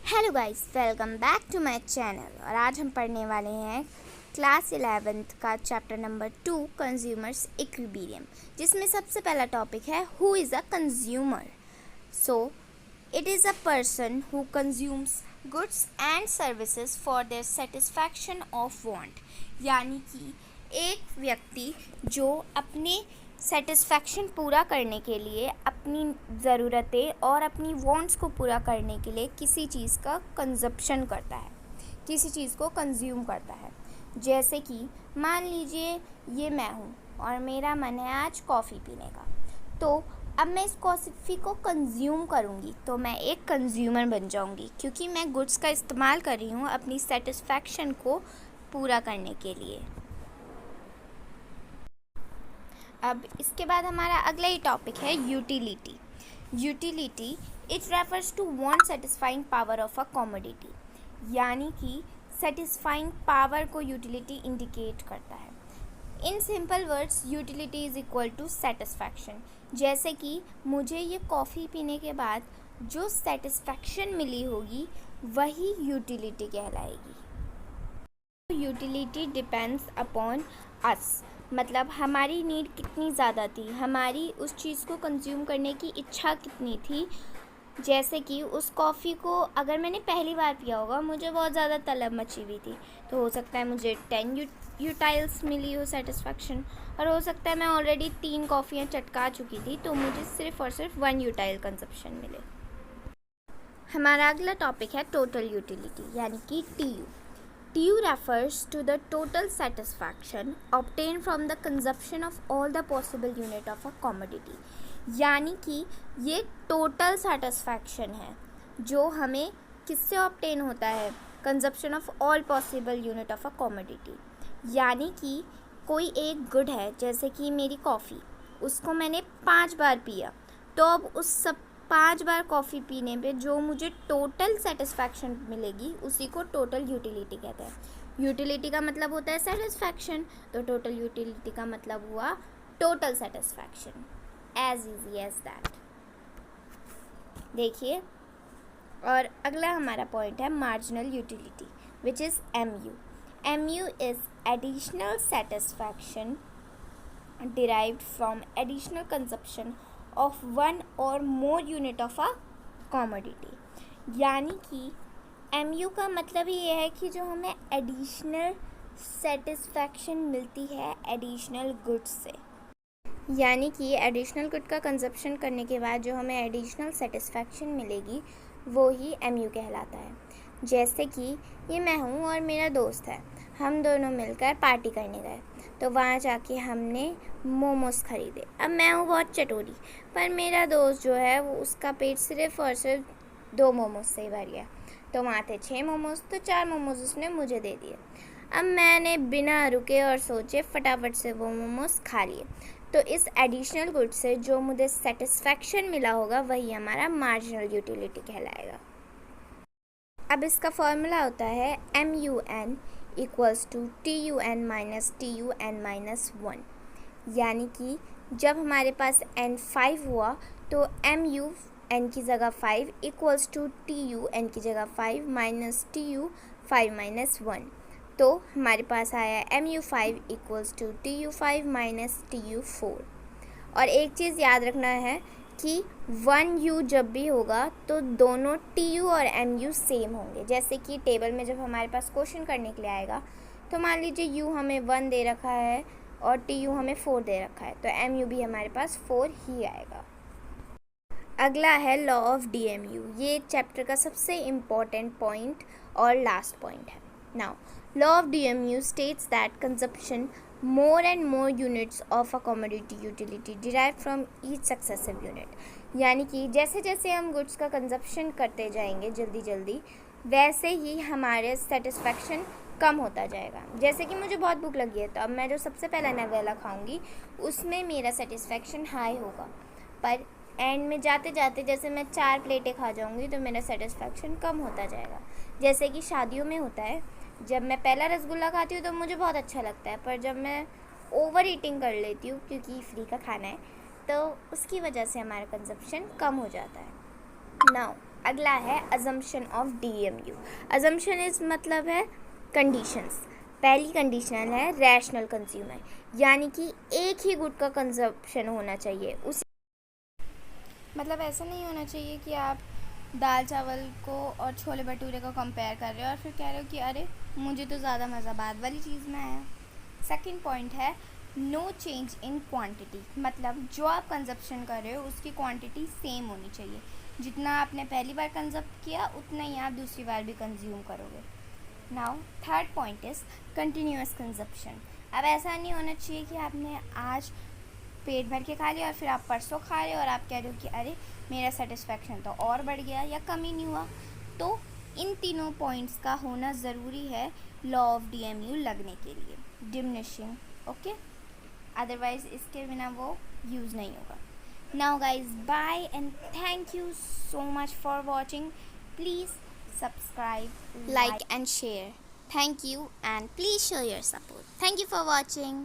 Hello guys, welcome back to my channel. और आज हम पढ़ने वाले हैं क्लास 11th का चैप्टर नंबर 2 कंज्यूमर्स इक्विलिब्रियम, जिसमें सबसे पहला टॉपिक है who is a consumer. So it is a person who consumes goods and services for their satisfaction of want, यानी कि एक व्यक्ति जो अपने सेटिस्फैक्शन पूरा करने के लिए, अपनी ज़रूरतें और अपनी वांट्स को पूरा करने के लिए किसी चीज़ का कंजप्शन करता है, किसी चीज़ को कंज्यूम करता है। जैसे कि मान लीजिए ये मैं हूँ और मेरा मन है आज कॉफ़ी पीने का, तो अब मैं इस कॉफ़ी को कंज्यूम करूँगी तो मैं एक कंज्यूमर बन जाऊँगी, क्योंकि मैं गुड्स का इस्तेमाल कर रही हूँ अपनी सेटिस्फैक्शन को पूरा करने के लिए। अब इसके बाद हमारा अगला ही टॉपिक है utility. Utility it refers to want satisfying power of a commodity, यानी कि सेटिस्फाइंग पावर को यूटिलिटी इंडिकेट करता है। In simple words utility is equal to satisfaction. जैसे कि मुझे ये कॉफ़ी पीने के बाद जो सेटिस्फैक्शन मिली होगी वही यूटिलिटी कहलाएगी। यूटिलिटी डिपेंड्स अपॉन अस, मतलब हमारी नीड कितनी ज़्यादा थी, हमारी उस चीज़ को कंज्यूम करने की इच्छा कितनी थी। जैसे कि उस कॉफ़ी को अगर मैंने पहली बार पिया होगा, मुझे बहुत ज़्यादा तलब मची हुई थी, तो हो सकता है मुझे 10 यूटाइल्स मिली हो सेटिस्फैक्शन, और हो सकता है मैं ऑलरेडी 3 कॉफ़ियाँ चटका चुकी थी तो मुझे सिर्फ और सिर्फ 1 यूटाइल कंजप्शन मिले। हमारा अगला टॉपिक है टोटल यूटिलिटी, यानी कि TU। TU refers to the total satisfaction obtained from the consumption of all the possible unit of a commodity, यानी कि ये टोटल सेटिस्फैक्शन है जो हमें किससे ऑब्टेन होता है, consumption of all possible unit of a commodity. यानी कि कोई एक गुड है, जैसे कि मेरी कॉफ़ी, उसको मैंने 5 बार पिया, तो अब उस सब 5 बार कॉफ़ी पीने पे जो मुझे टोटल सेटिस्फैक्शन मिलेगी उसी को टोटल यूटिलिटी कहते हैं। यूटिलिटी का मतलब होता है सेटिस्फैक्शन, तो टोटल यूटिलिटी का मतलब हुआ total satisfaction. As easy as that. देखिए, और अगला हमारा पॉइंट है marginal utility, which is MU। MU is additional satisfaction derived from additional consumption of one or more unit of a commodity, यानी कि MU का मतलब ये है कि जो हमें एडिशनल सेटिस्फैक्शन मिलती है एडिशनल गुड्स से, यानी कि एडिशनल गुड का कंजप्शन करने के बाद जो हमें एडिशनल सेटिस्फैक्शन मिलेगी वो ही MU कहलाता है। जैसे कि ये मैं हूँ और मेरा दोस्त है, हम दोनों मिलकर पार्टी करने गए, तो वहाँ जाके हमने मोमोज़ ख़रीदे। अब मैं हूँ बहुत चटोरी, पर मेरा दोस्त जो है वो उसका पेट सिर्फ़ और सिर्फ 2 मोमोज़ से ही भर गया, तो वहाँ थे 6 मोमोज़, तो 4 मोमोज़ उसने मुझे दे दिए। अब मैंने बिना रुके और सोचे फटाफट से वो मोमोज़ खा लिए, तो इस एडिशनल गुड से जो मुझे सेटिस्फैक्शन मिला होगा वही हमारा मार्जिनल यूटिलिटी कहलाएगा। अब इसका फॉर्मूला होता है MUN equals to TUN minus TUN minus 1, यानी कि जब हमारे पास N5 हुआ तो MU N की जगह 5 इक्वल्स टू TU N की जगह 5 माइनस TU 5 माइनस 1, तो हमारे पास आया MU5 equals to TU5 minus TU4। और एक चीज़ याद रखना है कि 1U जब भी होगा तो दोनों TU और MU सेम होंगे। जैसे कि टेबल में जब हमारे पास क्वेश्चन करने के लिए आएगा, तो मान लीजिए U हमें 1 दे रखा है और TU हमें 4 दे रखा है, तो MU भी हमारे पास 4 ही आएगा। अगला है लॉ ऑफ DMU। ये चैप्टर का सबसे इम्पॉर्टेंट पॉइंट और लास्ट पॉइंट है। Now law of DMU states that consumption more and more units of a commodity utility derived from each successive unit, यानी कि जैसे जैसे हम गुड्स का कंजप्शन करते जाएंगे जल्दी जल्दी, वैसे ही हमारे सेटिस्फैक्शन कम होता जाएगा। जैसे कि मुझे बहुत भूख लगी है, तो अब मैं जो सबसे पहला नवेला खाऊंगी उसमें मेरा सेटिस्फैक्शन हाई होगा, पर एंड में जाते जाते जैसे मैं 4 प्लेटें खा जाऊंगी तो मेरा सेटिस्फैक्शन कम होता जाएगा। जैसे कि शादियों में होता है, जब मैं पहला रसगुल्ला खाती हूँ तो मुझे बहुत अच्छा लगता है, पर जब मैं ओवर ईटिंग कर लेती हूँ क्योंकि फ्री का खाना है, तो उसकी वजह से हमारा कंजप्शन कम हो जाता है। नाउ अगला है assumption of DMU। Assumption is मतलब है कंडीशंस। पहली कंडीशन है रैशनल कंज्यूमर, यानी कि एक ही गुड का कंजप्शन होना चाहिए। उसी मतलब ऐसा नहीं होना चाहिए कि आप दाल चावल को और छोले भटूरे को कंपेयर कर रहे हो और फिर कह रहे हो कि अरे मुझे तो ज़्यादा मज़ा बाद वाली चीज़ में आया। सेकंड पॉइंट है नो चेंज इन क्वांटिटी, मतलब जो आप कंजप्शन कर रहे हो उसकी क्वांटिटी सेम होनी चाहिए। जितना आपने पहली बार कंजप्ट किया उतना ही आप दूसरी बार भी कंज्यूम करोगे। Now third point is continuous consumption. अब ऐसा नहीं होना चाहिए कि आपने आज पेट भर के खा लिया और फिर आप परसों खा रहे हो और आप कह रहे हो कि अरे मेरा सेटिस्फेक्शन तो और बढ़ गया या कम ही नहीं हुआ। तो इन तीनों पॉइंट्स का होना ज़रूरी है लॉ ऑफ DMU लगने के लिए, डिमिनिशिंग, ओके, अदरवाइज इसके बिना वो यूज़ नहीं होगा। Now guys bye and thank you so much for watching. Please subscribe, like and share. Thank you and please show your support. Thank you for watching.